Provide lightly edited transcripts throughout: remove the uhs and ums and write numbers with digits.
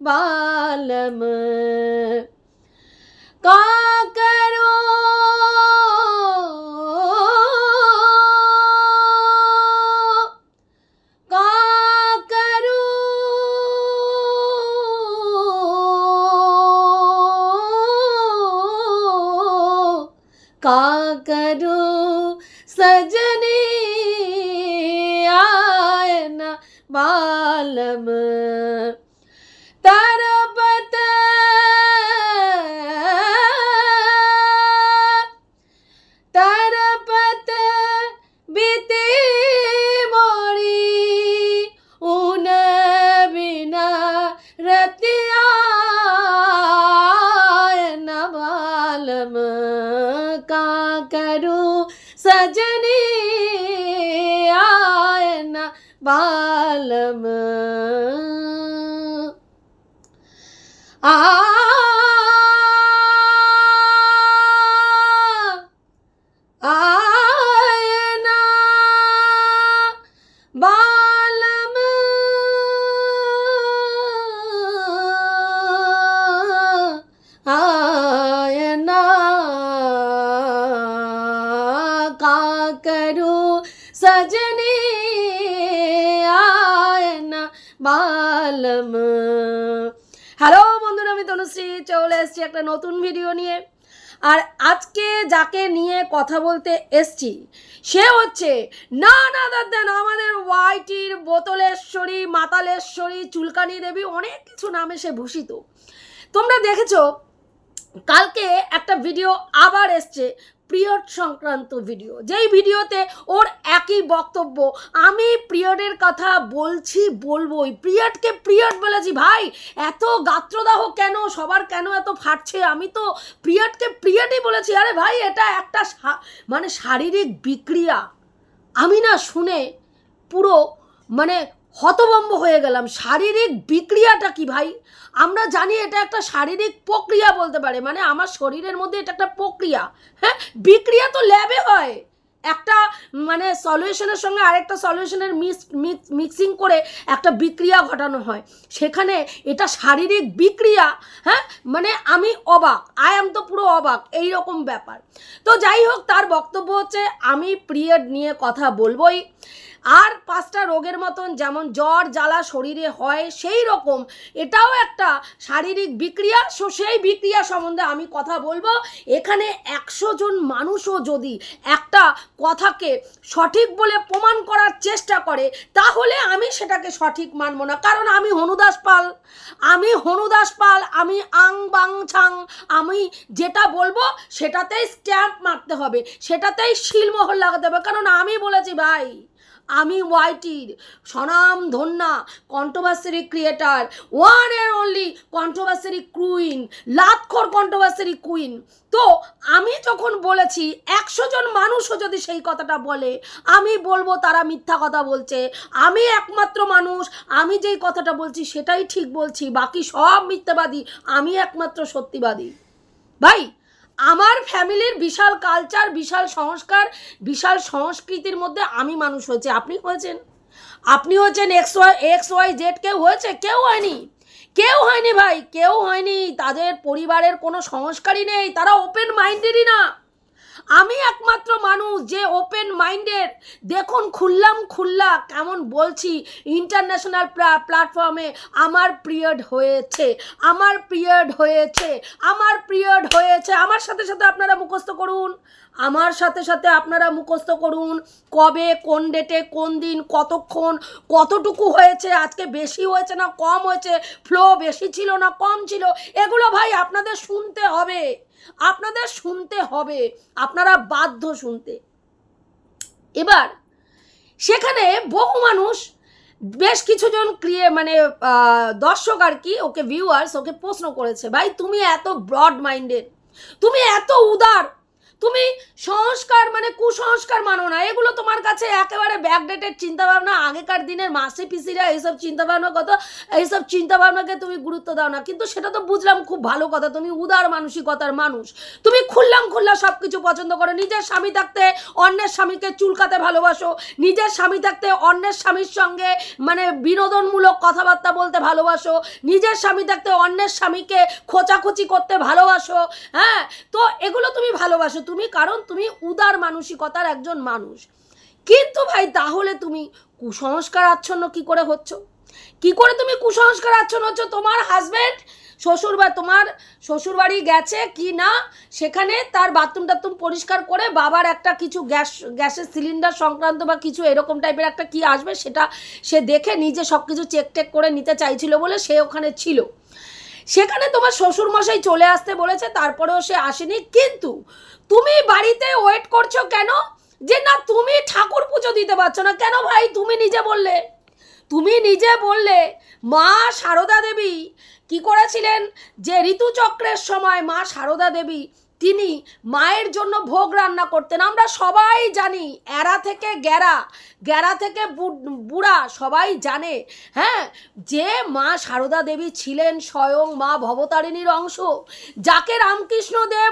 बालम का करो का करूं सजनी आए न बालम तरपत तरपत बीती मोरी उन बिना रतिया न बालम का करूं सजनी आए न बालम आए न बालम आए न का करूं सजनी आए न बालम। হ্যালো বন্ধুরা, আমি তনুশ্রী চলে এসেছি একটা নতুন ভিডিও নিয়ে। আর আজকে যাকে নিয়ে কথা বলতে এসছি সে হচ্ছে না দেন আমাদের ওয়াইটির বোতলেশ্বরী, মাতালেশ্বরী, চুলকানি দেবী, অনেক কিছু নামে সে ভূষিত। তোমরা দেখেছো কালকে একটা ভিডিও আবার এসছে পিরিয়ড সংক্রান্ত ভিডিও, যেই ভিডিওতে ওর একই বক্তব্য, আমি পিরিয়ডের কথা বলবোই, পিরিয়ডকে পিরিয়ড বলেছি। ভাই এত গাত্রদাহ কেন, সবার কেন এত ফাটছে? আমি তো পিরিয়ডকে পিরিয়ডই বলেছি। আরে ভাই এটা একটা মানে শারীরিক বিক্রিয়া। আমি না শুনে পুরো মানে হতভম্ব হয়ে গেলাম। শারীরিক বিক্রিয়াটা কি ভাই? আমরা জানি এটা একটা শারীরিক প্রক্রিয়া বলতে পারে, মানে আমার শরীরের মধ্যে এটা একটা প্রক্রিয়া। হ্যাঁ, বিক্রিয়া তো ল্যাবে হয়, একটা মানে সলিউশনের সঙ্গে আরেকটা সলিউশনের মিক্সিং করে একটা বিক্রিয়া ঘটানো হয়, সেখানে এটা শারীরিক বিক্রিয়া। হ্যাঁ, মানে আমি অবাক, তো পুরো অবাক এই রকম ব্যাপার। তো যাই হোক, তার বক্তব্য হচ্ছে আমি পিরিয়ড নিয়ে কথা বলবোই। আর 5টা রোগের মতন যেমন জ্বর জ্বালা শরীরে হয়, সেই রকম এটাও একটা শারীরিক বিক্রিয়া। সেই বিক্রিয়া সম্বন্ধে আমি কথা বলবো। এখানে 100 জন মানুষও যদি একটা কথাকে সঠিক বলে প্রমাণ করার চেষ্টা করে, তাহলে আমি সেটাকে সঠিক মানব না। কারণ আমি হনুদাস পাল, আমি আং বাং ছাং, আমি যেটা বলবো সেটাতেই স্ট্যাম্প মারতে হবে, সেটাতেই শিলমোহর লাগাতে হবে। কারণ আমি বলেছি ভাই, আমি ওয়াইটির স্বনাম ধন্যা controversy creator, one and only controversy queen, লাতখোর কন্ট্রোভার্সি কুইন। তো আমি যখন বলেছি 100 জন মানুষও যদি সেই কথাটা বলে, আমি বলবো তারা মিথ্যা কথা বলছে। আমি একমাত্র মানুষ, আমি যেই কথাটা বলছি সেটাই ঠিক বলছি, বাকি সব মিথ্যাবাদী, আমি একমাত্র সত্যিবাদী। ভাই আমার ফ্যামিলির বিশাল কালচার, বিশাল সংস্কার, বিশাল সংস্কৃতির মধ্যে আমি মানুষ হয়েছে। আপনি হয়েছেন XYZ, কেউ হয়েছে? কেউ হয়নি ভাই, কেউ হয়নি। তাদের পরিবারের কোনো সংস্কারই নেই, তারা ওপেন মাইন্ডেরই না। আমি একমাত্র মানুষ যে ওপেন মাইন্ডের। দেখুন খুল্লা কেমন বলছি ইন্টারন্যাশনাল প্ল্যাটফর্মে, আমার পিরিয়ড হয়েছে। আমার সাথে সাথে আপনারা মুখস্থ করুন, কবে, কোন ডেটে, কোন দিন, কতক্ষণ, কতটুকু হয়েছে, আজকে বেশি হয়েছে না কম হয়েছে, ফ্লো বেশি ছিল না কম ছিল, এগুলো ভাই আপনাদের শুনতে হবে, আপনারা বাধ্য শুনতে। এবার সেখানে বহু মানুষ, বেশ কিছুজন দর্শক আর কি, ওকে ভিউয়ার্স, ওকে প্রশ্ন করেছে, ভাই তুমি এত ব্রড মাইন্ডেড, তুমি এত উদার, তুমি সংস্কার মানে কুসংস্কার মানো না, এগুলো তোমার কাছে একেবারে ব্যাকডেটেড চিন্তাভাবনা। আগেকার দিনের মাসি পিসিরা এইসব চিন্তাভাবনা এইসব চিন্তাভাবনাকে তুমি গুরুত্ব দাও না, কিন্তু সেটা তো বুঝলাম, খুব ভালো কথা, তুমি উদার মানসিকতার মানুষ, তুমি খোলা সব কিছু পছন্দ করো। নিজের স্বামী থাকতে অন্যের স্বামীকে চুলকাতে ভালোবাসো, নিজের স্বামী থাকতে অন্যের স্বামীর সঙ্গে মানে বিনোদনমূলক কথাবার্তা বলতে ভালোবাসো, নিজের স্বামী থাকতে অন্যের স্বামীকে খোঁচাখুচি করতে ভালোবাসো। হ্যাঁ, তো এগুলো তুমি ভালোবাসো তুমি, কারণ তুমি উদার মানসিকতার একজন মানুষ। কিন্তু ভাই তাহলে তুমি কুসংস্কার আচ্ছন্ন কি করে হচ্ছ? কি করে তুমি কুসংস্কার আচ্ছন্ন হচ্ছ? তোমার হাজব্যান্ড তোমার শ্বশুরবাড়ি গেছে কি না, সেখানে তার বাথরুম টাথরুম পরিষ্কার করে বাবার একটা কিছু গ্যাসের সিলিন্ডার সংক্রান্ত বা কিছু এরকম টাইপের একটা কি আসবে, সেটা সে দেখে নিজে সব কিছু চেক করে নিতে চাইছিল বলে সে ওখানে ছিল। সেখানে তোমার শ্বশুরমশাই চলে আসতে বলেছে, তারপরেও সে আসেনি। কিন্তু তুমি বাড়িতে ওয়েট করছো কেন? যে না, তুমি ঠাকুর পুজো দিতে পারছো না কেন? ভাই তুমি নিজে বললে মা সারদা দেবী কি করেছিলেন, যে ঋতুচক্রের সময় মা সারদা দেবী তিনি মায়ের জন্য ভোগ রান্না করতেন। আমরা সবাই জানি, এরা থেকে গ্যারা থেকে বুড়া সবাই জানে, হ্যাঁ, যে মা সারদা দেবী ছিলেন স্বয়ং মা ভবতারিণীর অংশ, যাকে রামকৃষ্ণদেব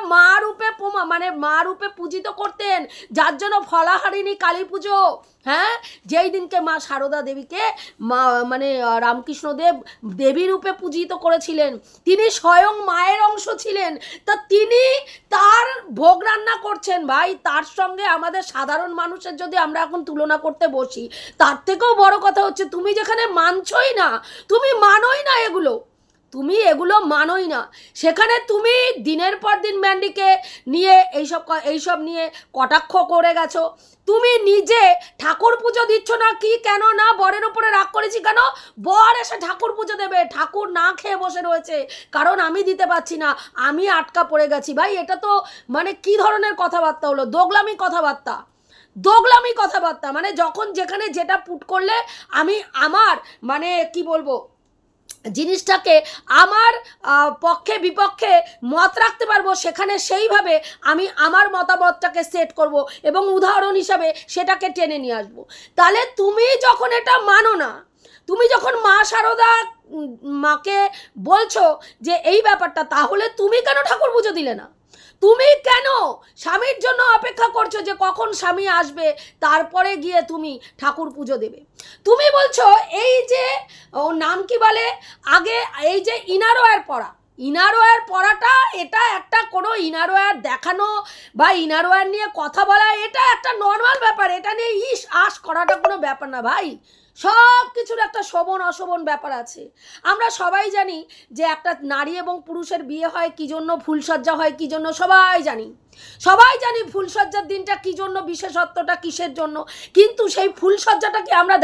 মা রূপে পূজিত করতেন, যার জন্য ফলাহারিণী কালী পুজো। হ্যাঁ, যেই দিনকে মা সারদা দেবীকে রামকৃষ্ণদেব দেবী রূপে পূজিত করেছিলেন, তিনি স্বয়ং মায়ের অংশ ছিলেন। তা তিনি তার ভোগ রান্না করছেন ভাই, তার সঙ্গে আমাদের সাধারণ মানুষের যদি আমরা এখন তুলনা করতে বসি, তার থেকেও বড় কথা হচ্ছে তুমি যেখানে মানছই না, তুমি মানোই না এগুলো মানোই না, সেখানে তুমি দিনের পর দিন ম্যান্ডিকে নিয়ে এইসব নিয়ে কটাক্ষ করে গেছো। তুমি নিজে ঠাকুর পুজো দিচ্ছ না কি, কেন না? বরের উপরে রাগ করেছি কেন? বর এসে ঠাকুর পুজো দেবে, ঠাকুর না খেয়ে বসে রয়েছে, কারণ আমি দিতে পারছি না, আমি আটকা পড়ে গেছি। ভাই এটা তো মানে কি ধরনের কথাবার্তা হলো? দোগলামি কথাবার্তা, মানে যখন যেখানে যেটা পুট করলে আমি আমার মানে কি বলবো, জিনিসটাকে আমার পক্ষে বিপক্ষে মত রাখতে পারবো, সেখানে সেইভাবে আমি আমার মতামতটাকে সেট করব এবং উদাহরণ হিসাবে সেটাকে টেনে নিয়ে আসবো। তাহলে তুমি যখন এটা মানো না, তুমি যখন মা সারদা মাকে বলছো যে এই ব্যাপারটা, তাহলে তুমি কেন ঠাকুর পুজো দিলে না? তুমি কেন স্বামীর জন্য অপেক্ষা করছো যে কখন স্বামী আসবে তারপরে গিয়ে তুমি ঠাকুর পুজো দেবে? তুমি বলছো এই যে ওর নাম কি বলে, আগে এই যে ইনারওয়্যার পড়াটা, এটা একটা কোনো ইনারওয়্যার দেখানো বা ইনারওয়্যার নিয়ে কথা বলা, এটা একটা নর্মাল ব্যাপার, এটা নিয়ে আশ করাটা কোনো ব্যাপার না ভাই। সব কিছুর একটা শোভন অশোভন ব্যাপার আছে। আমরা সবাই জানি যে একটা নারী এবং পুরুষের বিয়ে হয় কি জন্য, ফুলসজ্জা হয় কি জন্য, সবাই জানি ফুলসজ্জার দিনটা কি জন্য, বিশেষত্বটা কিসের জন্য। কিন্তু সেই ফুলসজ্জাটাকে আমরা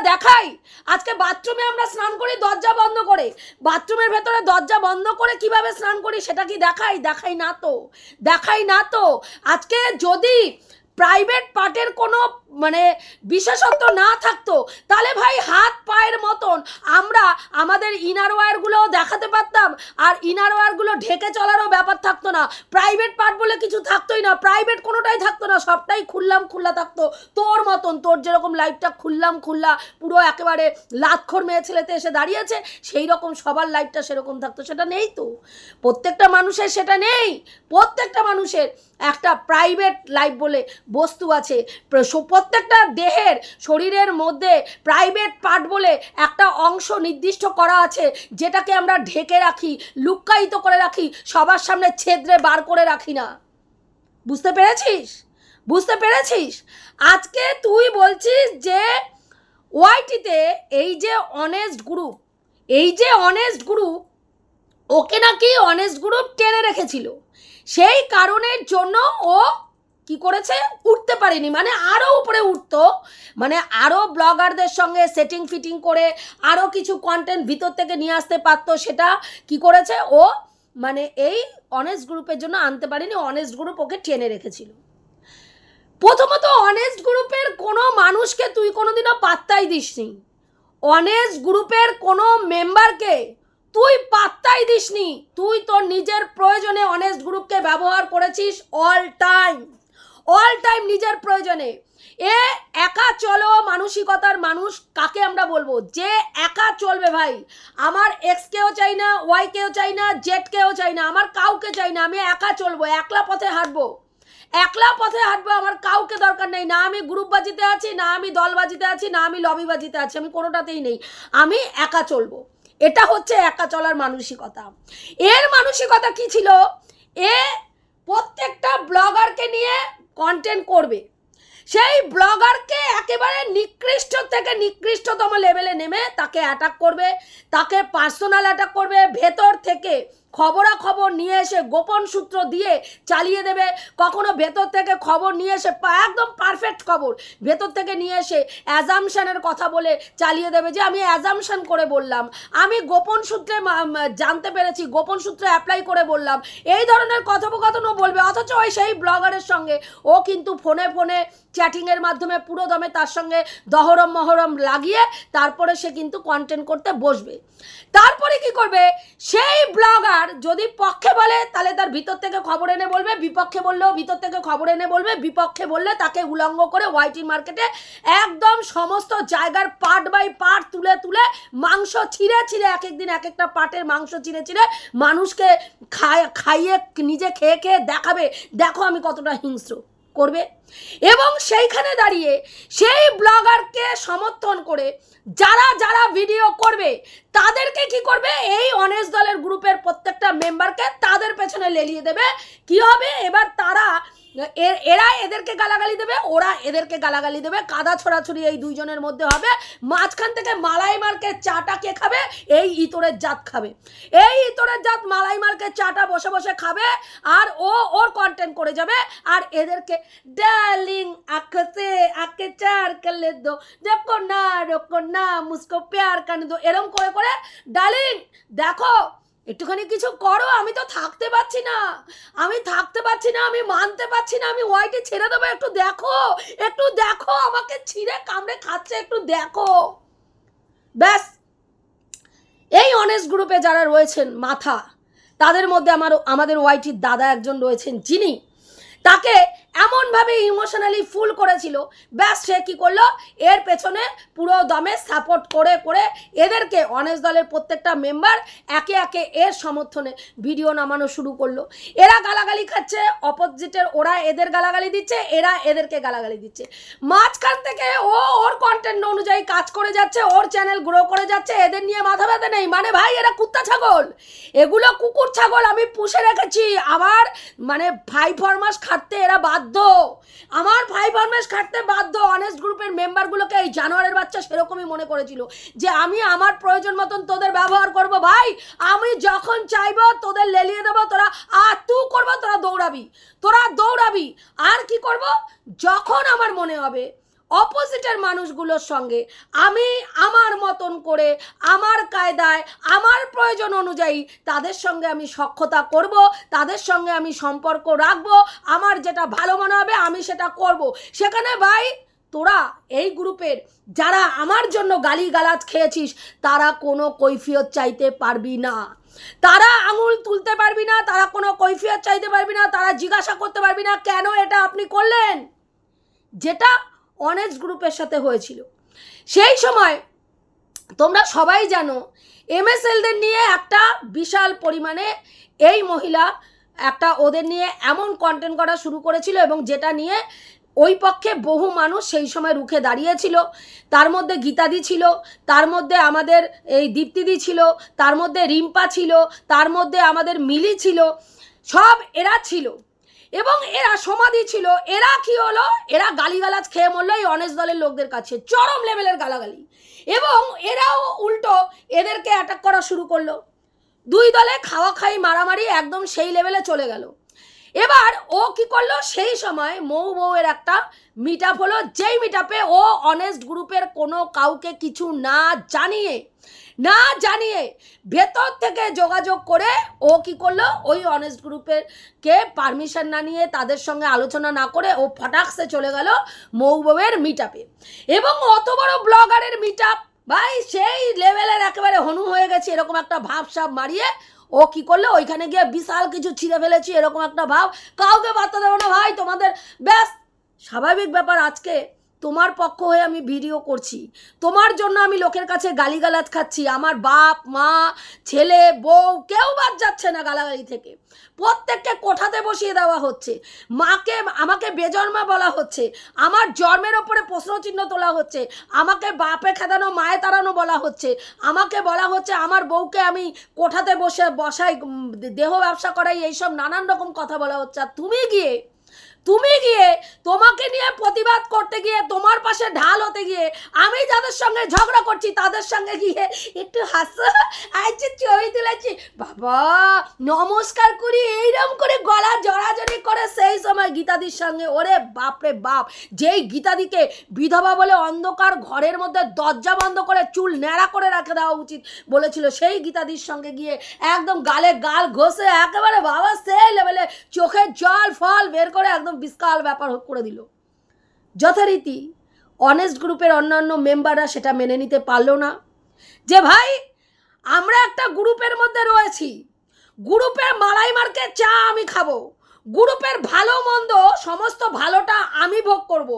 দেখাই। আজকে বাথরুমে আমরা স্নান করি দরজা বন্ধ করে, বাথরুমের ভেতরে দরজা বন্ধ করে কিভাবে স্নান করি সেটা কি দেখাই না তো। আজকে যদি প্রাইভেট পার্টের কোনো মানে বিশেষত্ব না থাকতো, তাহলে ভাই হাত পায়ের মতন আমরা আমাদের ইনারওয়্যারগুলোও দেখাতে পারতাম, আর ইনারওয়্যারগুলো ঢেকে চলারও ব্যাপার থাকতো না। প্রাইভেট পার্ট বলে কিছু থাকতোই না, প্রাইভেট কোনোটাই থাকতো না, সবটাই খোলা থাকতো। তোর মতন, তোর যেরকম লাইফটা খোলা পুরো একেবারে লাতখোর মেয়ে ছেলেতে এসে দাঁড়িয়েছে, সেই রকম সবার লাইফটা সেরকম থাকতো, সেটা নেই তো। প্রত্যেকটা মানুষের সেটা নেই। প্রত্যেকটা মানুষের একটা প্রাইভেট লাইফ বলে বস্তু আছে, প্রত্যেকটা দেহের শরীরের মধ্যে প্রাইভেট পার্ট বলে একটা অংশ নির্দিষ্ট করা আছে, যেটাকে আমরা ঢেকে রাখি, লুক্কায়িত করে রাখি, সবার সামনে ছেদ্রে বার করে রাখি না। বুঝতে পেরেছিস? আজকে তুই বলছিস যে ওয়াইটিতে এই যে অনেস্ট গ্রুপ ওকে নাকি অনেস্ট গ্রুপ টেনে রেখেছিল, সেই কারণের জন্য ও কি করেছে, উঠতে পারেনি, মানে আরও উপরে উঠতো, মানে আরও ব্লগারদের সঙ্গে সেটিং ফিটিং করে আরও কিছু কন্টেন্ট ভিতর থেকে নিয়ে আসতে পারতো, সেটা কি করেছে ও, মানে এই অনেস্ট গ্রুপের জন্য আনতে পারেনি, অনেস্ট গ্রুপ ওকে টেনে রেখেছিল। প্রথমত অনেস্ট গ্রুপের কোনো মানুষকে তুই কোনোদিনও পাত্তাই দিসনি, অনেস্ট গ্রুপের কোনো মেম্বারকে তুই পাত্তাই দিসনি, তুই তোর নিজের প্রয়োজনে অনেস্ট গ্রুপকে ব্যবহার করেছিস অল টাইম নিজের প্রয়োজনে। এ একা চলো মানসিকতার মানুষ কাকে আমরা বলবো? যে একা চলবে ভাই। আমার এক্সকেও চাই না, ওয়াইকেও চাই না, জেডকেও চাই না, আমার কাউকে চাই না। আমি একা চলবো, একলা পথে হাঁটবো, আমার কাউকে দরকার নেই। না আমি গ্রুপবাজিতে আছি, না আমি দলবাজিতে আছি, না আমি লবিবাজিতে আছি, আমি কোনোটাতেই নেই। আমি একা চলবো। এটা হচ্ছে একা চলার মানসিকতা। এর মানসিকতা কি ছিল? এ প্রত্যেকটা ব্লগারকে নিয়ে কন্টেন্ট করবে, সেই ব্লগারকে একেবারে নিকৃষ্ট থেকে নিকৃষ্টতম লেভেলে নেমে তাকে অ্যাটাক করবে, তাকে পার্সোনাল অ্যাটাক করবে, ভেতর থেকে খবরাখবর নিয়ে এসে গোপন সূত্র দিয়ে চালিয়ে দেবে। কখনো ভেতর থেকে খবর নিয়ে এসে একদম পারফেক্ট খবর ভেতর থেকে নিয়ে এসে অ্যাজামশনের কথা বলে চালিয়ে দেবে যে আমি অ্যাজামশন করে বললাম, আমি গোপন সূত্রে জানতে পেরেছি, গোপন সূত্রে অ্যাপ্লাই করে বললাম, এই ধরনের কথোপকথনও বলবে। অথচ ওই সেই ব্লগারের সঙ্গে ও কিন্তু ফোনে চ্যাটিংয়ের মাধ্যমে পুরো দমে তার সঙ্গে দহরম মহরম লাগিয়ে তারপরে সে কিন্তু কন্টেন্ট করতে বসবে। তারপরে কি করবে? সেই ব্লগার যদি পক্ষে বলে তাহলে তার ভিতর থেকে খবর এনে বলবে, বিপক্ষে বললেও ভিতর থেকে খবর এনে বলবে, বিপক্ষে বললে তাকে উলঙ্গ করে ওয়াইটি মার্কেটে একদম সমস্ত জায়গার পার্ট বাই পার্ট তুলে মাংস ছিঁড়ে এক একদিন এক একটা পার্টের মাংস ছিঁড়ে মানুষকে খাইয়ে নিজে খেয়ে দেখাবে, দেখো আমি কতটা হিংস্র করবে। এবং সেইখানে দাঁড়িয়ে সেই ব্লগারকে সমর্থন করে যারা ভিডিও করবে তাদেরকে কি করবে? এই অনেস্ট দলের গ্রুপের প্রত্যেকটা মেম্বারকে তাদের পেছনে লেলিয়ে দেবে। কি হবে এবার? তারা এরা এদেরকে গালাগালি দেবে, ওরা এদেরকে গালাগালি দেবে, কাদা ছোড়াছুড়ি এই দুইজনের মধ্যে হবে। মাঝখান থেকে মালাই মার্কের চাটা কে খাবে? এই ইতরের জাত খাবে। এই ইতরের জাত মালাই মার্কের চাটা বসে বসে খাবে, আর ওর কন্টেন্ট করে যাবে। আর এদেরকে ডার্লিং আঁকে আঁকে চার করলে দো, দেখো না রোকো না মুসকো প্যার কানে দো, এরম করে ডার্লিং দেখো একটুখানি কিছু করো, আমি তো থাকতে পারছি না, আমি মানতে পারছি না, আমি ওয়াইটি ছেড়ে দেবো, একটু দেখো আমাকে ছিঁড়ে কামড়ে খাচ্ছে, একটু দেখো। ব্যাস, এই অনেস্ট গ্রুপে যারা রয়েছেন মাথা, তাদের মধ্যে আমাদের ওয়াইটির দাদা একজন রয়েছেন, যিনি তাকে এমনভাবে ইমোশনালি ফুল করেছিল। ব্যাস, সে কী করলো? এর পেছনে পুরো দমে সাপোর্ট করে এদেরকে অনেস্ট দলের প্রত্যেকটা মেম্বার একে একে এর সমর্থনে ভিডিও নামানো শুরু করলো। এরা গালাগালি খাচ্ছে, অপোজিটের ওরা এদের গালাগালি দিচ্ছে, এরা এদেরকে গালাগালি দিচ্ছে। মাঝখান থেকে ওর কন্টেন্ট অনুযায়ী কাজ করে যাচ্ছে, ওর চ্যানেল গ্রো করে যাচ্ছে, এদের নিয়ে মাথা ব্যথা নেই। মানে ভাই, এরা কুত্তা ছাগল, এগুলো কুকুর ছাগল আমি পুষে রেখেছি। আমার মানে 5 মাস খাটতে এরা বাধ্য, আমার 5 মাস খাটতে বাধ্য। অনেস্ট গ্রুপের মেম্বারগুলোকে এই জানোয়ারের বাচ্চা সেরকমই মনে করেছিল যে আমি আমার প্রয়োজন মতন তোদের ব্যবহার করব। ভাই, আমি যখন চাইবো তোদের লেলিয়ে দেবো, তোরা তু করবো, তোরা দৌড়াবি। আর কি করব? যখন আমার মনে হবে অপোজিটের মানুষগুলোর সঙ্গে আমি আমার মতন করে, আমার কায়দায়, আমার প্রয়োজন অনুযায়ী তাদের সঙ্গে আমি সখ্যতা করব, তাদের সঙ্গে আমি সম্পর্ক রাখবো, আমার যেটা ভালো মনে হবে আমি সেটা করব। সেখানে ভাই, তোরা এই গ্রুপের যারা আমার জন্য গালিগালাজ খেয়েছিস, তারা কোনো কৈফিয়ত চাইতে পারবি না, তারা আঙুল তুলতে পারবি না, তারা কোনো কৈফিয়ত চাইতে পারবি না, তারা জিজ্ঞাসা করতে পারবি না কেন এটা আপনি করলেন। যেটা অনেস্ট গ্রুপের সাথে হয়েছিল সেই সময় তোমরা সবাই জানো, এমএসএলদের নিয়ে একটা বিশাল পরিমাণে এই মহিলা একটা ওদের নিয়ে এমন কন্টেন্ট করা শুরু করেছিল, এবং যেটা নিয়ে ওই পক্ষে বহু মানুষ সেই সময় রুখে দাঁড়িয়েছিল। তার মধ্যে গীতাদি ছিল, তার মধ্যে আমাদের এই দীপ্তিদি ছিল, তার মধ্যে রিম্পা ছিল, তার মধ্যে আমাদের মিলি ছিল, সব এরা ছিল। এবং এরা সমাধি ছিল। এরা কি হলো? এরা গালিগালাজ খেয়ে মরলো এই অনেস্ট দলের লোকদের কাছে, চরম লেভেলের গালাগালি। এবং এরাও উল্টো এদেরকে অ্যাটাক করা শুরু করলো। দুই দলে খাওয়া খাই মারামারি একদম সেই লেভেলে চলে গেল। এবার ও কি করলো? সেই সময় মৌ বউয়ের একটা মিট আপ হলো, যেই মিট আপে ও অনেস্ট গ্রুপের কোনো কাউকে কিছু না জানিয়ে ভেতর থেকে যোগাযোগ করে ও কি করলো? ওই অনেস্ট গ্রুপের কে পারমিশন না নিয়ে, তাদের সঙ্গে আলোচনা না করে ও ফটাকসে চলে গেল মৌ বউয়ের মিট আপে। এবং অত বড় ব্লগারের মিট আপ ভাই সেই লেভেলের একেবারে হনু হয়ে গেছে এরকম একটা ভাব সাব মারিয়ে ও কি করলো, ওইখানে গিয়ে বিশাল কিছু ছিঁড়ে ফেলেছি এরকম একটা ভাব, কাউকে বার্তা দেবো না ভাই তোমাদের, ব্যাস স্বাভাবিক ব্যাপার। আজকে তোমার পক্ষ হয়ে আমি ভিডিও করছি, তোমার জন্য আমি লোকের কাছে গালিগালাজ খাচ্ছি, আমার বাপ মা ছেলে বউ কেউ বাদ যাচ্ছে না গালাগালি থেকে, প্রত্যেককে কোঠাতে বসিয়ে দেওয়া হচ্ছে, মাকে আমাকে বেজন্মা বলা হচ্ছে, আমার জন্মের ওপরে প্রশ্নচিহ্ন তোলা হচ্ছে, আমাকে বাপে খেদানো মায়ে তাড়ানো বলা হচ্ছে, আমাকে বলা হচ্ছে আমার বউকে আমি কোঠাতে বসাই দেহ ব্যবসা করাই, এইসব নানান রকম কথা বলা হচ্ছে। আর তুমি গিয়ে তোমাকে নিয়ে প্রতিবাদ করতে গিয়ে, তোমার পাশে ঢাল হতে গিয়ে, আমি যাদের সঙ্গে ঝগড়া করছি তাদের সঙ্গে গিয়ে একটু হাসো, আইছে ছবি তুলেছি, বাবা নমস্কার করি এইরকম করে গলা জড়াজড়ি করে সেই সময় গীতাদির সঙ্গে, ওরে বাপরে বাপ, যেই গীতাদিকে বিধবা বলে অন্ধকার ঘরের মধ্যে দরজা বন্ধ করে চুল ন্যাড়া করে রেখে দেওয়া উচিত বলেছিল, সেই গীতাদির সঙ্গে গিয়ে একদম গালে গাল ঘষে একেবারে বাবা সেই লেভেলে চোখের জল ফল বের করে একদম বিশাল ব্যাপার করে দিল। যথারীতি অনেস্ট গ্রুপের অন্যান্য মেম্বাররা সেটা মেনে নিতে পারলো না, যে ভাই আমরা একটা গ্রুপের মধ্যে রয়েছি, গ্রুপের মালাই মার্কে চা আমি খাবো, গ্রুপের ভালো মন্দ সমস্ত ভালোটা আমি ভোগ করব,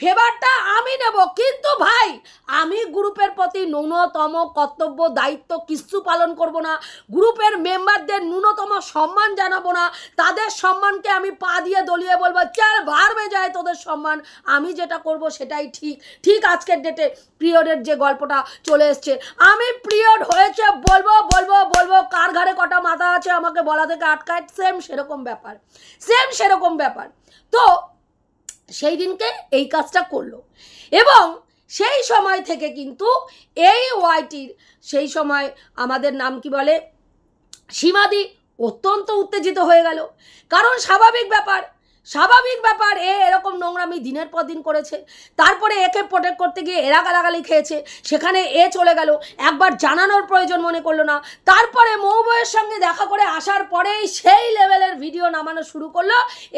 ফেভারটা আমি নেব, কিন্তু ভাই আমি গ্রুপের প্রতি ন্যূনতম কর্তব্য দায়িত্ব কিছু পালন করব না, গ্রুপের মেম্বারদের ন্যূনতম সম্মান জানাবো না, তাদের সম্মানকে আমি পা দিয়ে দলিয়ে বলবো চাল ভারবে যায় তোদের সম্মান, আমি যেটা করব সেটাই ঠিক। আজকের ডেটে পিরিয়ডের যে গল্পটা চলে এসছে, আমি পিরিয়ড হয়েছে বলবো, কার ঘাড়ে কটা মাথা আছে আমাকে বলা থেকে আটকায়, সেম সেরকম ব্যাপার। তো সেই দিনকে এই কাজটা করলো, এবং সেই সময় থেকে কিন্তু এই ওয়াইটির সেই সময় আমাদের নাম কি বলে সীমাদি অত্যন্ত উত্তেজিত হয়ে গেল, কারণ স্বাভাবিক ব্যাপার এরকম নোংরামি দিনের পর দিন করেছে, তারপরে একে প্রোটেক্ট করতে গিয়ে এরা গালাগালি খেয়েছে, সেখানে এ চলে গেল, একবার জানানোর প্রয়োজন মনে করলো না, তারপরে মৌবইয়ের সঙ্গে দেখা করে আসার পরেই সেই লেভেলের ভিডিও নামানো শুরু করলো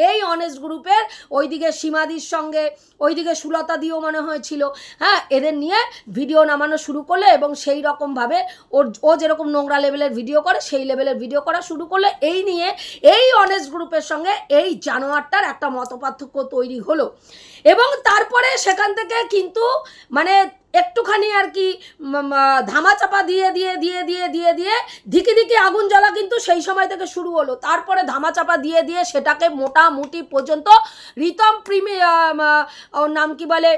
এই অনেস্ট গ্রুপের, ওইদিকে সীমাদির সঙ্গে ওইদিকে সুলতা দিও মনে হয়েছিল, হ্যাঁ এদের নিয়ে ভিডিও নামানো শুরু করলো, এবং সেই রকমভাবে ও যেরকম নোংরা লেভেলের ভিডিও করে সেই লেভেলের ভিডিও করা শুরু করলো, এই নিয়ে এই অনেস্ট গ্রুপের সঙ্গে এই জানোয়ারটার একটা মতপার্থক্য তৈরি হলো, এবং তারপরে সেখান থেকে কিন্তু মানে একটুখানি আর কি ধামাচাপা দিয়ে ধিকি আগুন জ্বলা কিন্তু সেই সময় থেকে শুরু হলো, তারপরে ধামাচাপা দিয়ে সেটাকে মোটামুটি পর্যন্ত রিতম ওর নাম কি বলে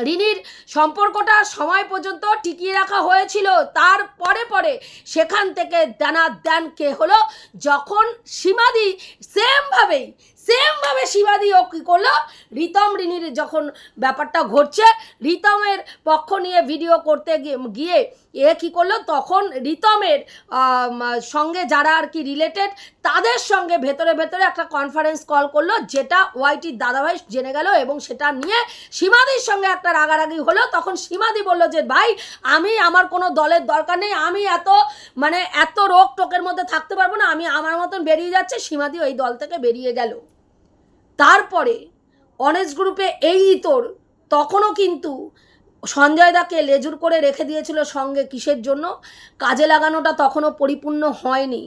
রিনির সম্পর্কটা সময় পর্যন্ত টিকিয়ে রাখা হয়েছিল, পরে সেখান থেকে দান কে হলো, যখন সীমাদি সেমভাবে সীমাদি ও কী করলো, রিতম রিনির যখন ব্যাপারটা ঘটছে, রিতমের পক্ষ নিয়ে ভিডিও করতে গিয়ে এ কী করলো, তখন রিতমের সঙ্গে যারা আর কি রিলেটেড তাদের সঙ্গে ভেতরে একটা কনফারেন্স কল করলো, যেটা ওয়াইটির দাদাভাই জেনে গেল, এবং সেটা নিয়ে সীমাদির সঙ্গে একটা রাগারাগি হলো। তখন সীমাদি বলল যে ভাই আমার কোনো দলের দরকার নেই, আমি এত রোগ টোকের মধ্যে থাকতে পারবো না, আমি আমার মতন বেরিয়ে যাচ্ছে। সীমাদি ওই দল থেকে বেরিয়ে গেল। তারপরে অনেস্ট গ্রুপে এই তোর তখনও কিন্তু সঞ্জয় দাকে লেজুর করে রেখে দিয়েছিল সঙ্গে, কিসের জন্য, কাজে লাগানোটা তখনও পরিপূর্ণ হয়নি।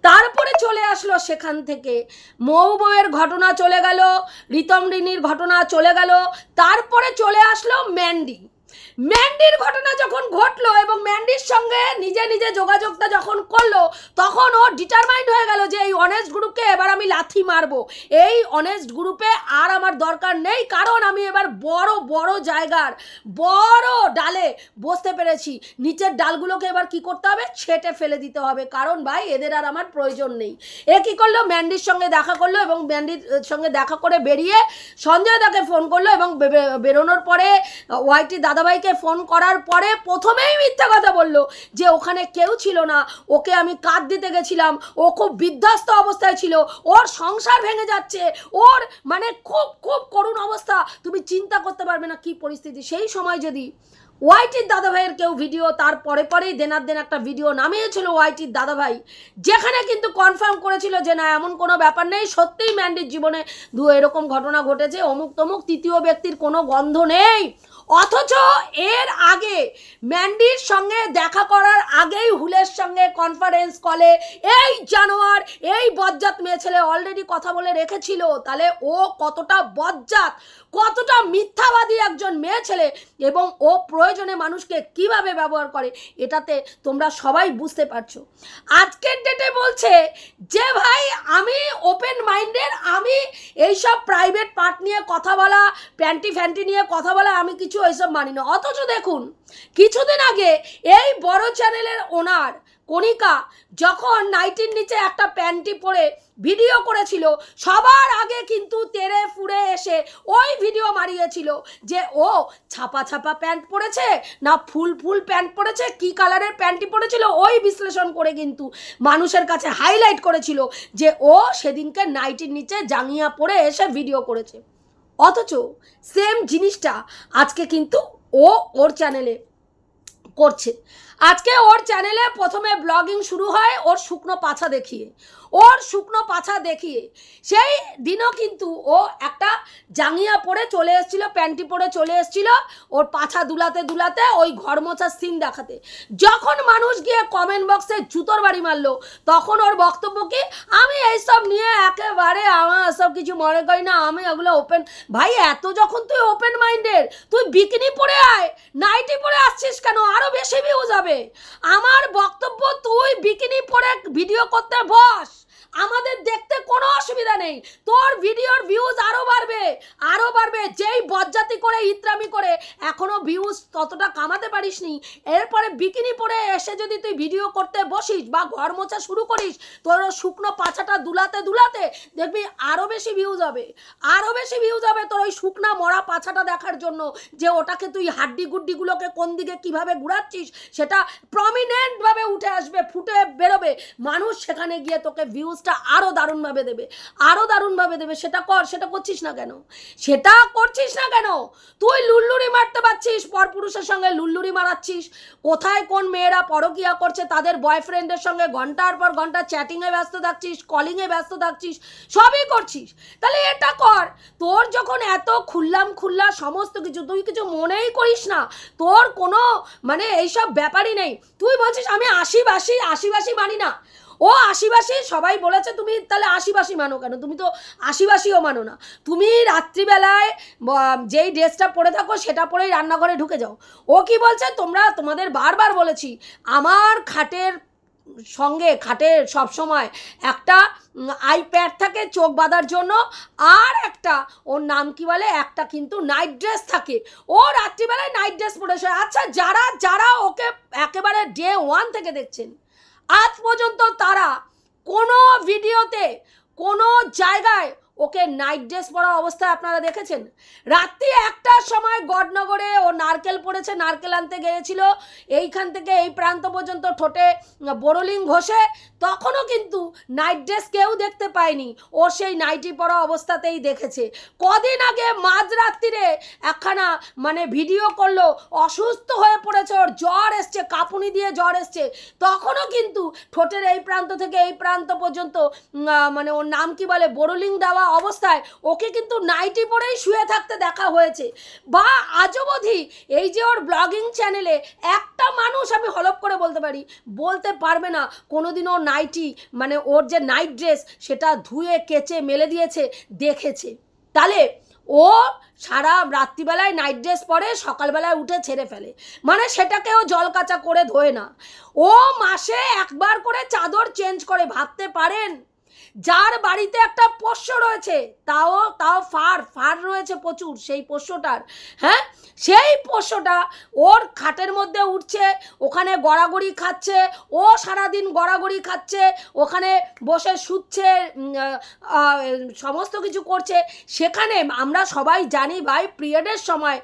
তারপরে চলে আসলো সেখান থেকে মৌবইয়ের ঘটনা চলে গেল, রিতম রিনির ঘটনা চলে গেল, তারপরে চলে আসলো ম্যান্ডির ঘটনা যখন ঘটলো, এবং ম্যান্ডির সঙ্গে নিজে যোগাযোগটা যখন করলো, তখন ও ডিটারমাইন্ড হয়ে গেল যে এই অনেস্ট গ্রুপকে এবার আমি লাথি মারবো, এই অনেস্ট গ্রুপে আর আমার দরকার নেই, কারণ আমি এবার বড় জায়গার বড় ডালে বসতে পেরেছি, নিচের ডালগুলোকে এবার কি করতে হবে, ছেটে ফেলে দিতে হবে, কারণ ভাই এদের আর আমার প্রয়োজন নেই। এ কী করলো, ম্যান্ডির সঙ্গে দেখা করলো, এবং ম্যান্ডির সঙ্গে দেখা করে বেরিয়ে সঞ্জয় দাকে ফোন করলো, এবং বেরোনোর পরে ওয়াইটি দাদাভাইকে ফোন করার পরে প্রথমেই মিথ্যা কথা বলল যে ওখানে কেউ ছিল না, ওকে আমি কাঁদ দিতে গেছিলাম, ও খুব বিধ্বস্ত অবস্থায় ছিল, ওর সংসার ভেঙে যাচ্ছে, ওর খুব করুণ অবস্থা, তুমি চিন্তা করতে পারবে না কি পরিস্থিতি। সেই সময় যদি ওয়াইটির দাদাভাইয়ের কেউ ভিডিও, তার পরেই দেনার দেন একটা ভিডিও নামিয়েছিল ওয়াইটির দাদাভাই, যেখানে কিন্তু কনফার্ম করেছিল যে না এমন কোনো ব্যাপার নেই, সত্যিই ম্যান্ডির জীবনে এরকম ঘটনা ঘটেছে, অমুক তমুক, তৃতীয় ব্যক্তির কোনো গন্ধ নেই। অথচ এর আগে ম্যান্ডির সঙ্গে দেখা করার আগেই হুলের সঙ্গে কনফারেন্স কলে এই জানোয়ার, এই বজ্জাত মেয়ে ছেলে অলরেডি কথা বলে রেখেছিল। তাহলে ও কতটা বজ্জাত, কতটা মিথ্যাবাদী একজন মেয়ে ছেলে, এবং ও প্রয়োজনে মানুষকে কিভাবে ব্যবহার করে, এটাতে তোমরা সবাই বুঝতে পারছো। আজকের ডেটে বলছে যে ভাই আমি ওপেন মাইন্ডের, আমি এইসব প্রাইভেট পার্ট নিয়ে কথা বলা, প্যান্টি ফ্যান্টি নিয়ে কথা বলা, আমি কিছু এইসব মানি না। অথচ দেখুন কিছুদিন আগে এই বড় চ্যানেলের ওনার কণিকা যখন নাইটির নিচে একটা প্যান্টি পরে ভিডিও করেছিল, সবার আগে কিন্তু তেরে ফুড়ে এসে ওই ভিডিও মারিয়েছিল যে ও ছাপা ছাপা প্যান্ট পরেছে না ফুল ফুল প্যান্ট পরেছে, কি কালারের প্যান্টটি পরেছিল, ওই বিশ্লেষণ করে কিন্তু মানুষের কাছে হাইলাইট করেছিল যে ও সেদিনকে নাইটির নিচে জাঙ্গিয়া পরে এসে ভিডিও করেছে। অথচ সেম জিনিসটা আজকে কিন্তু ও ওর চ্যানেলে করছে। আজকে ওর চ্যানেলে প্রথমে ব্লগিং শুরু হয় ওর শুকনো পাছা দেখিয়ে, সেই দিনও কিন্তু ও একটা জাঙ্গিয়া পরে চলে এসেছিল, প্যান্টি পরে চলে এসেছিল, ওর পাছা দুলাতে দুলাতে ওই ঘর মোছার সিন দেখাতে। যখন মানুষ গিয়ে কমেন্ট বক্সে জুতোর বাড়ি মারলো, তখন ওর বক্তব্য কি, আমি এইসব নিয়ে একেবারে আমার সব কিছু মনে করি না, আমি এগুলো ওপেন। ভাই এত যখন তুই ওপেন মাইন্ডের, তুই বিকিনি পরে আয়, নাইটি পরে আসছিস কেন? আরো বেশি ভিউজ হবে। আমার বক্তব্য, তুই বিকিনি পরে ভিডিও করতে বস, আমাদের দেখতে কোনো অসুবিধা নেই, তোর ভিডিওর ভিউজ আরো বাড়বে। যেই বজ্জাতি করে ইত্রামি করে এখনো ভিউজ ততটা কামাতে পারিসনি, এরপরে বিকিনি পরে এসে যদি তুই ভিডিও করতে বসিস বা ঘর মোছা শুরু করিস, তোর শুকনো পাছাটা দুলাতে দুলাতে দেখবি আরো বেশি ভিউজ হবে, তোর ওই শুকনা মরা পাছাটা দেখার জন্য, যে ওটাকে তুই হাড্ডি গুড্ডিগুলোকে কোন দিকে কিভাবে ঘুরাচ্ছিস সেটা প্রমিনেন্ট ভাবে উঠে আসবে, ফুটে বেরোবে। মানুষ সেখানে গিয়ে তোকে ভিউজটা আরো দারুণভাবে দেবে। সেটা কর, সেটা করছিস না কেন? তুই লুল্লুরি মারতে পারছিস, পরপুরুষের সঙ্গে লুল্লুরি মারাচ্ছিস। কোথায় কোন মেয়েরা পরকিয়া করছে তাদের বয়ফ্রেন্ডের সঙ্গে ঘন্টার পর ঘন্টা চ্যাটিংয়ে ব্যস্ত থাকছিস, কলিংয়ে ব্যস্ত থাকছিস, সবই করছিস। তাহলে এটা কর। তোর যখন এত খুল্লা সমস্ত কিছু, তুই কিছু মনেই করিস না, তোর কোনো মানে এইসব ব্যাপারই নেই। তুই বলছিস আমি আশিবাসী মানি না। ও আশিবাসী সবাই বলেছে, তুমি তাহলে আশিবাসী মানো কেন? তুমি তো আশিবাসীও মানো না। তুমি রাত্রিবেলায় যেই ড্রেসটা পরে থাকো সেটা পরেই রান্নাঘরে ঢুকে যাও। ও কি বলছে, তোমাদের বারবার বলেছি, আমার খাটের সবসময় একটা আইপ্যাড থাকে চোখ বাঁধার জন্য, আর একটা ওর নাম কি বলে, একটা কিন্তু নাইট ড্রেস থাকে। ও রাত্রিবেলায় নাইট ড্রেস পরে শোয়। আচ্ছা, যারা ওকে একেবারে ডে 1 থেকে দেখছেন, আজ পর্যন্ত তারা কোনো ভিডিওতে কোনো জায়গায় ওকে নাইট ড্রেস পরা অবস্থায় আপনারা দেখেছেন? রাত্রি 1টার সময় গডনগরে ও নারকেল পড়েছে, নারকেল আনতে গিয়েছিল, এইখান থেকে এই প্রান্ত পর্যন্ত ঠোঁটে বোরোলিং ঘষে, তখনও কিন্তু নাইট ড্রেস কেউ দেখতে পায়নি, ও সেই নাইটি পরা অবস্থাতেই দেখেছে। কদিন আগে মাঝরাত্রিরে একখানা মানে ভিডিও করলো, অসুস্থ হয়ে পড়েছে, ওর জ্বর এসছে, কাঁপুনি দিয়ে জ্বর এসছে, তখনও কিন্তু ঠোঁটের এই প্রান্ত থেকে এই প্রান্ত পর্যন্ত মানে ওর নাম কি বলে, বোরোলিং দেওয়া অবস্থায় ওকে কিন্তু নাইটি পরেই শুয়ে থাকতে দেখা হয়েছে। বা আজও অবধি এই যে ওর ব্লগিং চ্যানেলে একটা মানুষ আমি হলপ করে বলতে পারবে না কোনোদিনও নাইটি মানে ওর যে নাইট ড্রেস সেটা ধুয়ে কেচে মেলে দিয়েছে দেখেছে। তাহলে ও সারা রাত্রিবেলায় নাইট ড্রেস পরে সকালবেলায় উঠে ছেড়ে ফেলে, মানে সেটাকেও জল কাচা করে ধোয় না। ও মাসে একবার করে চাদর চেঞ্জ করে। ভাবতে পারেন, যার বাড়িতে একটা পোষ্য রয়েছে, তাও ফার রয়েছে প্রচুর, সেই পোষ্যটার, সেই পোষ্যটা ওর খাটের মধ্যে উঠছে, ওখানে গড়াগড়ি খাচ্ছে, ও সারাদিন গড়াগড়ি খাচ্ছে, ওখানে বসে শুচ্ছে, সমস্ত কিছু করছে। সেখানে আমরা সবাই জানি ভাই, পিরিয়ডের সময়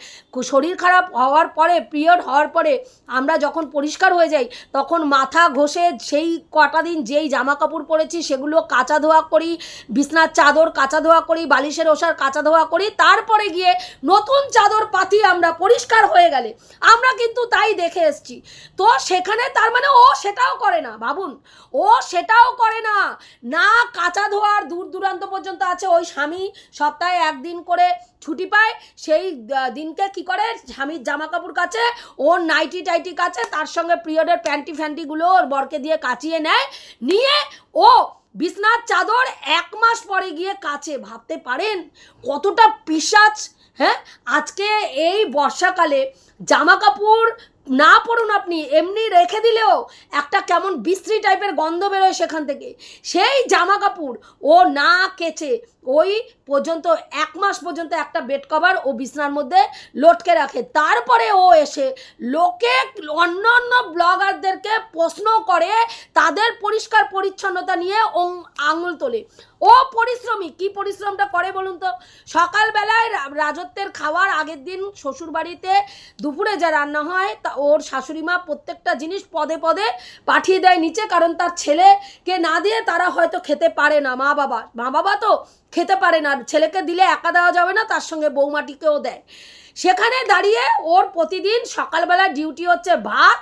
শরীর খারাপ হওয়ার পরে, পিরিয়ড হওয়ার পরে আমরা যখন পরিষ্কার হয়ে যাই, তখন মাথা ঘষে সেই কটা দিন যেই জামা কাপড় পরেছি সেগুলো কাঁচা ধোয়া করি, বিছনার চাদর কাঁচা ধোয়া করি, বালিশের ওষার কাঁচা ধোয়া করি, তারপরে গিয়ে নতুন চাদর পাতি আমরা পরিষ্কার হয়ে গেলে আমরা কিন্তু তাই দেখে এসছি। তো সেখানে তার মানে ও সেটাও করে না, ভাবুন, ও সেটাও করে না, না কাঁচা ধোয়ার দূর দূরান্ত পর্যন্ত আছে। ওই স্বামী সপ্তাহে একদিন করে ছুটি পায়, সেই দিনকে কি করে স্বামীর জামা কাপড় কাচে, ওর নাইটি টাইটি কাচে, তার সঙ্গে পিরিয়ডের প্যান্টি ফ্যান্টিগুলো ওর বরকে দিয়ে কাচিয়ে নেয়, নিয়ে ও বিছনার চাদর 1 মাস পরে গিয়ে কাচে। ভাবতে পারেন কতটা পিশাচ। হ্যাঁ, আজকে এই বর্ষাকালে জামা কাপড় না পড়ুন, আপনি এমনি রেখে দিলেও একটা কেমন বিশ্রী টাইপের গন্ধ বেরোয় সেখান থেকে। সেই জামা কাপড় ও না কেচে ওই পর্যন্ত 1 মাস পর্যন্ত একটা বেড কভার ও বিছনার মধ্যে লটকে রাখে। তারপরে ও এসে লোকে অন্য অন্য ব্লগারদেরকে প্রশ্ন করে, তাদের পরিষ্কার পরিচ্ছন্নতা নিয়ে আঙুল তোলে। ও পরিশ্রমী, কি পরিশ্রমটা করে বলুন তো? সকালবেলায় রাজত্বের খাওয়ার আগের দিন শ্বশুরবাড়িতে দুপুরে যা রান্না হয় তা ওর শাশুড়ি মা প্রত্যেকটা জিনিস পদে পদে পাঠিয়ে দেয় নিচে, কারণ তার ছেলেকে না দিয়ে তারা হয়তো খেতে পারে না। মা বাবা তো খেতে পারে না, ছেলেকে দিলে একা দেওয়া যাবে না, তার সঙ্গে বৌমাটিকেও দেয়। সেখানে দাঁড়িয়ে ওর প্রতিদিন সকালবেলা ডিউটি হচ্ছে ভাত,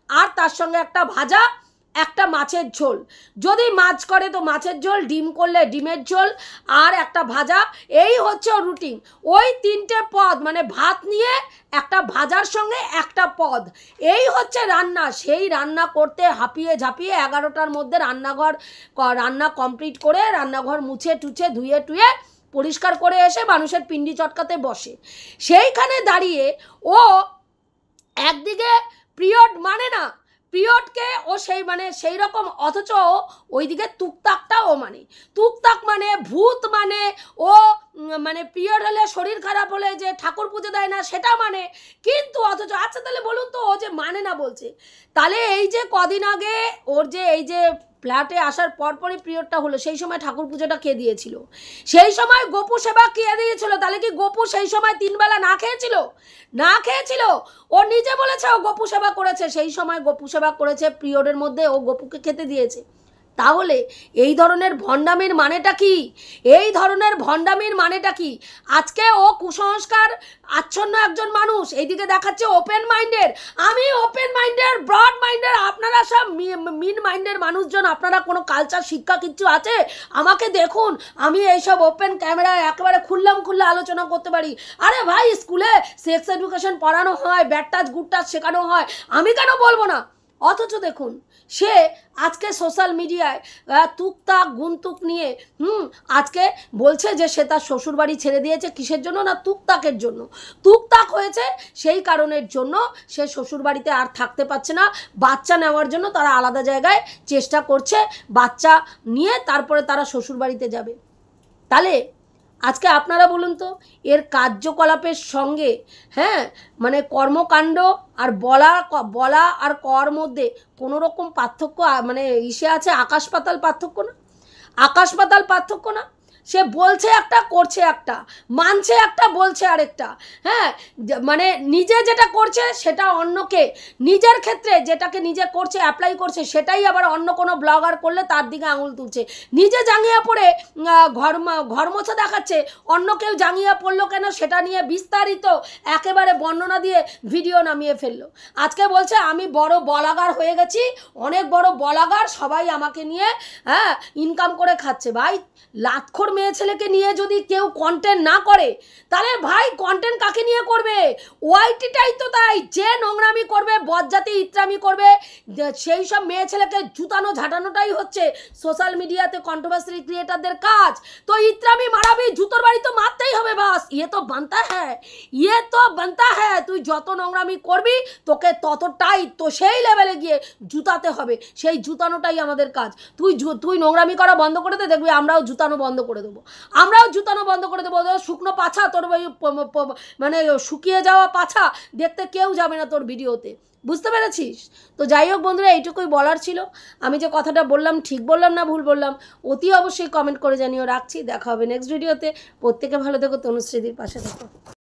আর তার সঙ্গে একটা ভাজা, একটা মাছের ঝোল, যদি মাছ করে তো মাছের ঝোল, ডিম করলে ডিমের ঝোল, আর একটা ভাজা। এই হচ্ছে ওর রুটিন। ওই 3টে পদ, মানে ভাত নিয়ে একটা ভাজার সঙ্গে একটা পদ, এই হচ্ছে রান্না। সেই রান্না করতে হাঁপিয়ে ঝাঁপিয়ে 11টার মধ্যে রান্না কমপ্লিট করে রান্নাঘর মুছে টুছে ধুয়ে টুয়ে পরিষ্কার করে এসে মানুষের পিন্ডি চটকাতে বসে। সেইখানে দাঁড়িয়ে ও একদিকে পিরিয়ড মানে না, পিরিয়ডকে ও সেই রকম, অথচ ওইদিকে তুকতাকটা ও তুকতাক মানে ভূত, মানে ও পিরিয়ড হলে শরীর খারাপ হলে যে ঠাকুর পুজো দেয় না সেটা কিন্তু অথচ আচ্ছা তাহলে বলুন তো, ও যে মানে না বলছে, তাহলে এই যে কদিন আগে ওর যে এই যে ফ্ল্যাটে আসার পরপরই পিরিয়ডটা হলো, সেই সময় ঠাকুর পুজোটা কে দিয়েছিল? সেই সময় গোপু সেবা কে দিয়েছিল? তাহলে কি গোপু সেই সময় 3 বেলা না খেয়েছিল? না খেয়েছিল। ও নিজে বলেছে ও গোপু সেবা করেছে, সেই সময় গোপু সেবা করেছে, পিরিয়ডের মধ্যে ও গোপুকে খেতে দিয়েছে। তাহলে এই ধরনের ভণ্ডামির মানেটা কি? এই ধরনের ভণ্ডামির মানেটা কি? আজকে ও কুসংস্কার আচ্ছন্ন একজন মানুষ, এইদিকে দেখাচ্ছে ওপেন মাইন্ডের। আমি ওপেন মাইন্ডের, ব্রড মাইন্ডের, আপনারা সব মিন মাইন্ডের মানুষজন, আপনারা কোনো কালচার শিক্ষা কিচ্ছু আছে? আমাকে দেখুন, আমি এইসব ওপেন ক্যামেরায় একেবারে খুল্লা আলোচনা করতে পারি। আরে ভাই, স্কুলে সেক্স এডুকেশন পড়ানো হয়, ব্যাড টাচ গুড টাচ শেখানো হয়, আমি কেন বলবো না? অথচ দেখুন, সে আজকে সোশ্যাল মিডিয়ায় তুকতাক গুনতুক নিয়ে আজকে বলছে যে সে তার শ্বশুরবাড়ি ছেড়ে দিয়েছে। কিসের জন্য? না তুকতাকের জন্য। তুকতাক হয়েছে, সেই কারণের জন্য সে শ্বশুরবাড়িতে আর থাকতে পারছে না। বাচ্চা নেওয়ার জন্য তারা আলাদা জায়গায় চেষ্টা করছে, বাচ্চা নিয়ে তারপরে তারা শ্বশুরবাড়িতে যাবে। তাহলে আজকে আপনারা বলুন তো, এর কার্যকলাপের সঙ্গে কর্মকাণ্ড আর বলা আর কর মধ্যে কোনো রকম পার্থক্য ইসে আছে? আকাশ পাতাল পার্থক্য না? আকাশ পাতাল পার্থক্য না? সে বলছে একটা, করছে একটা, মানছে একটা, বলছে আরেকটা। হ্যাঁ, নিজে যেটা করছে সেটা অন্যকে, নিজের ক্ষেত্রে যেটাকে নিজে করছে অ্যাপ্লাই করছে, সেটাই আবার অন্য কোনো ব্লগার করলে তার দিকে আঙুল তুলছে। নিজে জাঙ্গিয়া পড়ে ঘর মোছা দেখাচ্ছে, অন্য কেউ জাঙ্গিয়া পড়লো কেন সেটা নিয়ে বিস্তারিত একেবারে বর্ণনা দিয়ে ভিডিও নামিয়ে ফেললো। আজকে বলছে আমি বড় ব্লগার হয়ে গেছি, অনেক বড় ব্লগার, সবাই আমাকে নিয়ে ইনকাম করে খাচ্ছে। ভাই, লাতখোর মেয়ে ছেলেকে নিয়ে যদি কেউ কন্টেন্ট না করে, তাহলে ভাই কন্টেন্ট কাকে নিয়ে করবে? ওয়াইটিটাই তো তাই, যে নোংরামি করবে, বজ্জাতি ইত্রামি করবে, সেই সব মেয়ে ছেলেকে জুতানো ঝাঁটানোটাই হচ্ছে সোশ্যাল মিডিয়াতে কন্ট্রোভার্সি ক্রিয়েটারদের কাজ। তো ইত্রামি মারাবি, জুতোর বাড়ি তো মারতেই হবে, বাস, ইয়ে তো বানতা হ্যাঁ। তুই যত নোংরামি করবি তোকে ততটাই তো সেই লেভেলে গিয়ে জুতাতে হবে, সেই জুতানোটাই আমাদের কাজ। তুই নোংরামি করা বন্ধ করে দে, দেখবি আমরাও জুতানো বন্ধ করে দেবো, শুকনো পাছা তোর শুকিয়ে যাওয়া পাছা দেখতে কেউ যাবে না তোর ভিডিওতে, বুঝতে পেরেছিস? তো যাই হোক বন্ধুরা, এইটুকুই বলার ছিল। আমি যে কথাটা বললাম ঠিক বললাম না ভুল বললাম অতি অবশ্যই কমেন্ট করে জানিও। রাখছি, দেখা হবে নেক্সট ভিডিওতে। প্রত্যেকে ভালো থেকো, তনুশ্রীদির পাশে থেকো।